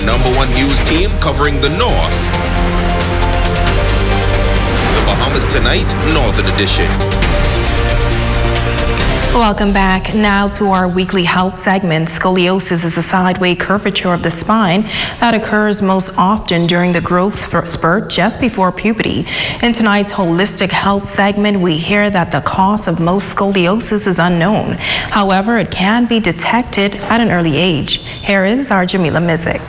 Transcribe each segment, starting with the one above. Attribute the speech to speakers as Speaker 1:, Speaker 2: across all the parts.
Speaker 1: #1 news team covering the North. The Bahamas Tonight, Northern Edition.
Speaker 2: Welcome back. Now to our weekly health segment. Scoliosis is a sideways curvature of the spine that occurs most often during the growth spurt just before puberty. In tonight's holistic health segment, we hear that the cause of most scoliosis is unknown. However, it can be detected at an early age. Here is our Jamila Mizik.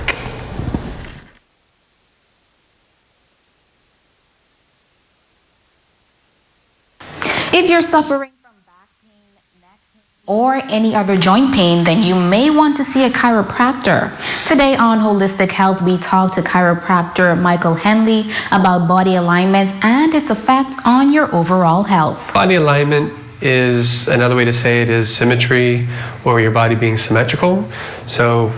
Speaker 3: If you're suffering or any other joint pain, then you may want to see a chiropractor. Today on Holistic Health, we talk to chiropractor Michael Henley about body alignment and its effect on your overall health.
Speaker 4: Body alignment is, another way to say it is symmetry, or your body being symmetrical. So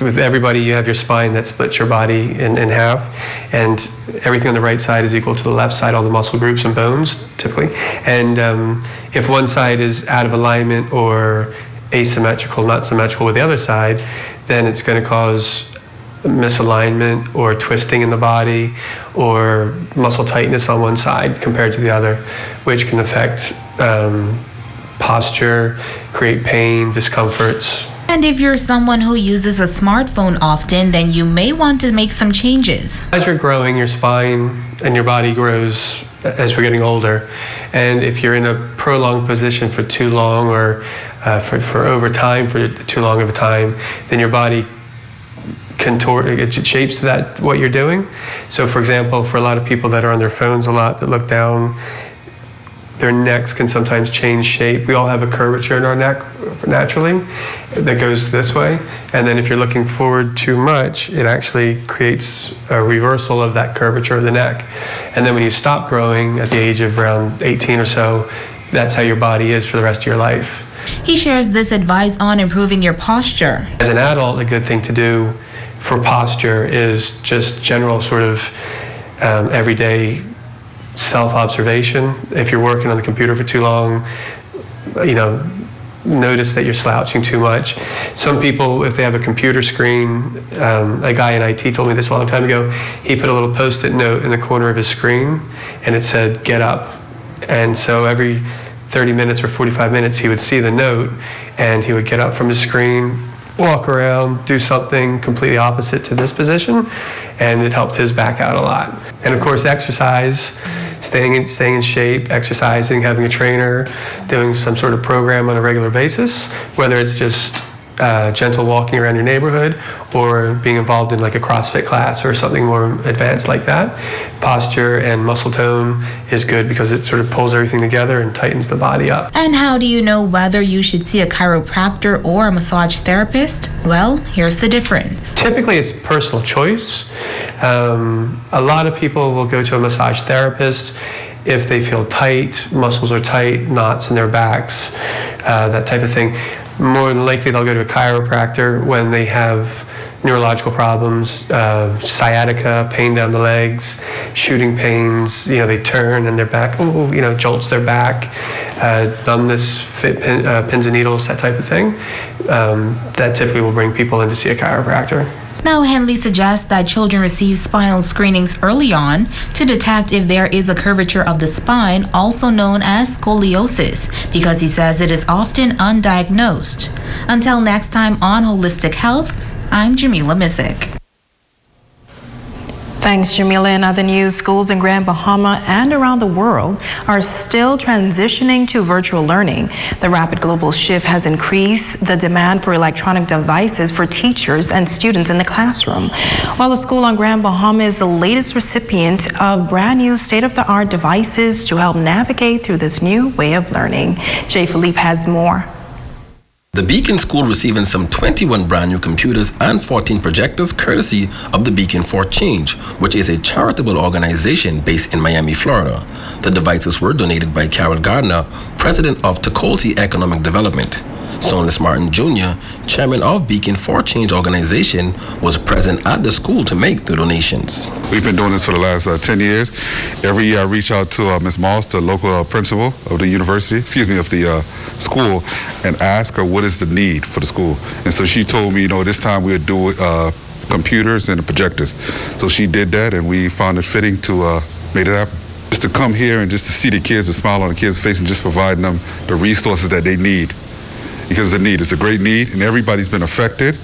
Speaker 4: with everybody, you have your spine that splits your body in half, and everything on the right side is equal to the left side, all the muscle groups and bones, typically. And if one side is out of alignment or asymmetrical, not symmetrical with the other side, then it's going to cause misalignment or twisting in the body or muscle tightness on one side compared to the other, which can affect posture, create pain, discomforts.
Speaker 3: And if you're someone who uses a smartphone often, then you may want to make some changes.
Speaker 4: As you're growing, your spine and your body grows as we're getting older. And if you're in a prolonged position for too long, or for over time, for too long of a time, then your body it shapes to that, what you're doing. So for example, for a lot of people that are on their phones a lot, that look down, their necks can sometimes change shape. We all have a curvature in our neck naturally that goes this way. And then if you're looking forward too much, it actually creates a reversal of that curvature of the neck. And then when you stop growing at the age of around 18 or so, that's how your body is for the rest of your life.
Speaker 3: He shares this advice on improving your posture.
Speaker 4: As an adult, a good thing to do for posture is just general sort of everyday self-observation. If you're working on the computer for too long, notice that you're slouching too much. Some people, if they have a computer screen, a guy in IT told me this a long time ago, he put a little post-it note in the corner of his screen and it said, "Get up." And so every 30 minutes or 45 minutes, he would see the note and he would get up from his screen, walk around, do something completely opposite to this position, and it helped his back out a lot. And of course, exercise, staying in shape, exercising, having a trainer, doing some sort of program on a regular basis, whether it's just gentle walking around your neighborhood or being involved in like a CrossFit class or something more advanced like that. Posture and muscle tone is good because it sort of pulls everything together and tightens the body up.
Speaker 3: And how do you know whether you should see a chiropractor or a massage therapist? Well, here's the difference.
Speaker 4: Typically, it's personal choice. A lot of people will go to a massage therapist if they feel tight, muscles are tight, knots in their backs, that type of thing. More than likely, they'll go to a chiropractor when they have neurological problems, sciatica, pain down the legs, shooting pains, they turn and their back, jolts their back, numbness, pins and needles, that type of thing. That typically will bring people in to see a chiropractor.
Speaker 3: Now, Henley suggests that children receive spinal screenings early on to detect if there is a curvature of the spine, also known as scoliosis, because he says it is often undiagnosed. Until next time on Holistic Health, I'm Jamila Mizik.
Speaker 2: Thanks, Jamila. In other news, schools in Grand Bahama and around the world are still transitioning to virtual learning. The rapid global shift has increased the demand for electronic devices for teachers and students in the classroom. While the school on Grand Bahama is the latest recipient of brand new state-of-the-art devices to help navigate through this new way of learning. Jay Philippe has more.
Speaker 5: The Beacon School receiving some 21 brand new computers and 14 projectors courtesy of the Beacon for Change, which is a charitable organization based in Miami, Florida. The devices were donated by Carol Gardner, president of Tucolti Economic Development. Sonlis Martin Jr., chairman of Beacon for Change organization, was present at the school to make the donations.
Speaker 6: We've been doing this for the last 10 years. Every year I reach out to Ms. Moss, the local principal of the university, of the school, and ask her what is the need for the school. And so she told me, this time we'll do computers and the projectors. So she did that, and we found it fitting to make it happen. Just to come here and just to see the kids, the smile on the kids' face, and just providing them the resources that they need. Because the need is a great need, and everybody's been affected,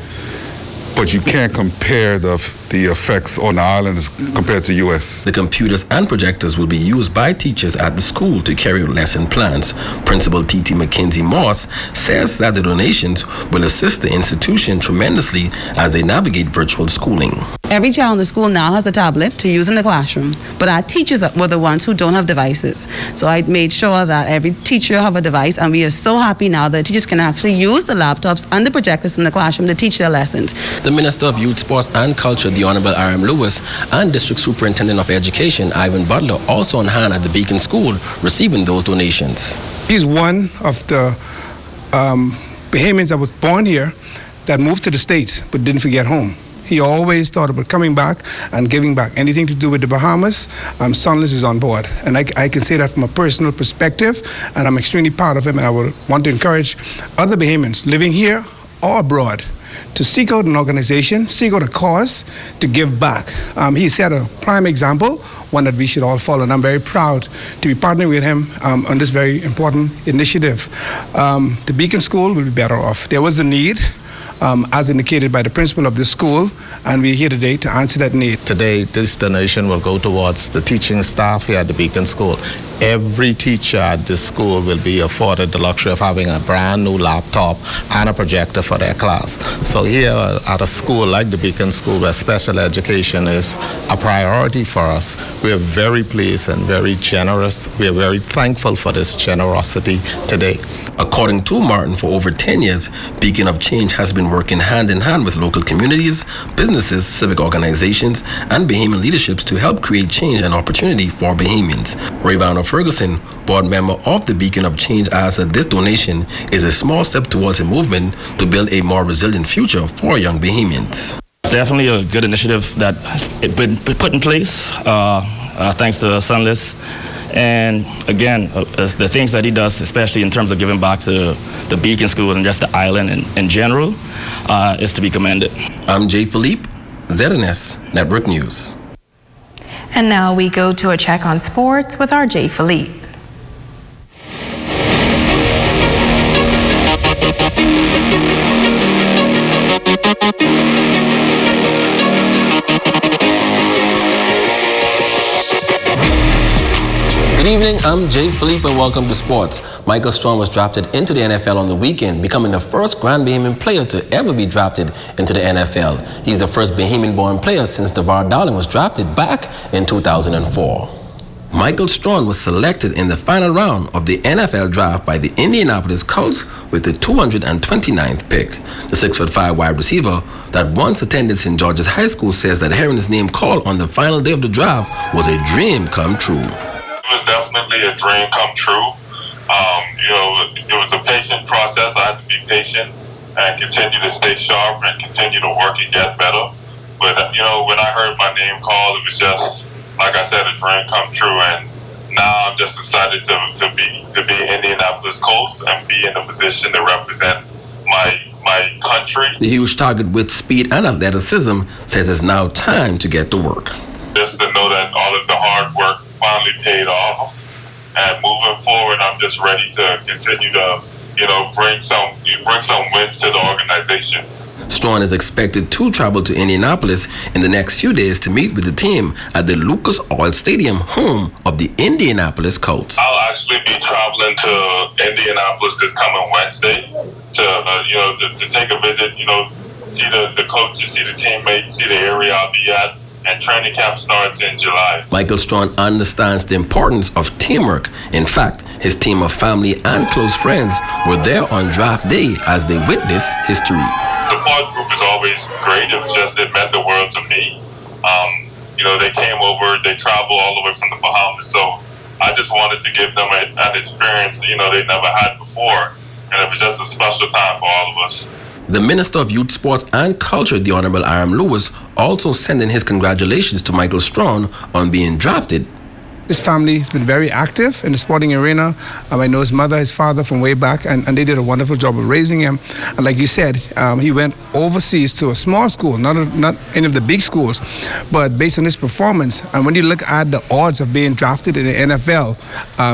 Speaker 6: but you can't compare the effects on the island as compared to U.S.
Speaker 5: The computers and projectors will be used by teachers at the school to carry out lesson plans. Principal T.T. Mackenzie Moss says that the donations will assist the institution tremendously as they navigate virtual schooling.
Speaker 7: Every child in the school now has a tablet to use in the classroom, but our teachers were the ones who don't have devices. So I made sure that every teacher have a device, and we are so happy now that teachers can actually use the laptops and the projectors in the classroom to teach their lessons.
Speaker 5: The Minister of Youth, Sports and Culture, the Honorable R.M. Lewis, and District Superintendent of Education, Ivan Butler, also on hand at the Beacon School, receiving those donations.
Speaker 8: He's one of the Bahamians that was born here that moved to the States but didn't forget home. He always thought about coming back and giving back. Anything to do with the Bahamas, Sunless is on board. And I can say that from a personal perspective, and I'm extremely proud of him, and I would want to encourage other Bahamians living here or abroad to seek out an organization, seek out a cause to give back. He set a prime example, one that we should all follow, and I'm very proud to be partnering with him on this very important initiative. The Beacon School will be better off. There was a need, as indicated by the principal of this school, and we're here today to answer that need.
Speaker 9: Today, this donation will go towards the teaching staff here at the Beacon School. Every teacher at this school will be afforded the luxury of having a brand new laptop and a projector for their class. So here at a school like the Beacon School, where special education is a priority for us, we are very pleased and very generous. We are very thankful for this generosity today.
Speaker 5: According to Martin, for over 10 years, Beacon of Change has been working hand in hand with local communities, businesses, civic organizations, and Bahamian leaderships to help create change and opportunity for Bahamians. Rayvana Ferguson, board member of the Beacon of Change, adds that this donation is a small step towards a movement to build a more resilient future for young Bahamians.
Speaker 10: It's definitely a good initiative that it's been put in place, thanks to Sunless. And again, the things that he does, especially in terms of giving back to the Beacon School and just the island in general, is to be commended.
Speaker 5: I'm Jay Philippe, ZNS Network News.
Speaker 2: And now we go to a check on sports with our Jay Philippe.
Speaker 5: Good evening, I'm Jay Philippe and welcome to sports. Michael Strong was drafted into the NFL on the weekend, becoming the first Grand Bahamian player to ever be drafted into the NFL. He's the first Bahamian-born player since DeVar Dowling was drafted back in 2004. Michael Strong was selected in the final round of the NFL draft by the Indianapolis Colts with the 229th pick. The 6'5" wide receiver that once attended St. George's High School says that hearing his name called on the final day of the draft was a dream come true.
Speaker 11: It was definitely a dream come true. It was a patient process. I had to be patient and continue to stay sharp and continue to work and get better. But, when I heard my name called, it was just, like I said, a dream come true. And now I'm just excited to be Indianapolis Colts and be in a position to represent my country.
Speaker 5: The huge target with speed and athleticism says it's now time to get to work.
Speaker 11: Just to know that all of the hard work finally paid off, and moving forward, I'm just ready to continue to, bring some wins to the organization.
Speaker 5: Strong is expected to travel to Indianapolis in the next few days to meet with the team at the Lucas Oil Stadium, home of the Indianapolis Colts.
Speaker 11: I'll actually be traveling to Indianapolis this coming Wednesday to take a visit, see the coaches, see the teammates, see the area I'll be at. And training camp starts in July.
Speaker 5: Michael Strong understands the importance of teamwork. In fact, his team of family and close friends were there on draft day as they witnessed history.
Speaker 11: The support group is always great. It meant the world to me. They came over, they traveled all the way from the Bahamas, so I just wanted to give them an experience, they never had before. And it was just a special time for all of us.
Speaker 5: The Minister of Youth, Sports and Culture, the Honorable R.M. Lewis, also sending his congratulations to Michael Strong on being drafted.
Speaker 8: His family has been very active in the sporting arena. I know his mother, his father from way back, and they did a wonderful job of raising him. And like you said, he went overseas to a small school, not any of the big schools, but based on his performance, and when you look at the odds of being drafted in the NFL,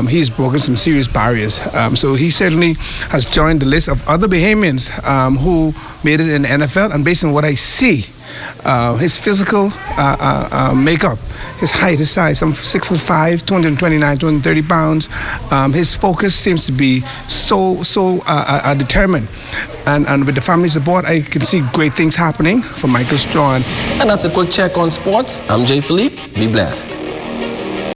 Speaker 8: he's broken some serious barriers. So he certainly has joined the list of other Bahamians who made it in the NFL, and based on what I see, his physical makeup, his height, his size, I'm 6'5", 229, 230 pounds. His focus seems to be so determined. And with the family support, I can see great things happening for Michael Strawn.
Speaker 5: And that's a quick check on sports. I'm Jay Philippe. Be blessed.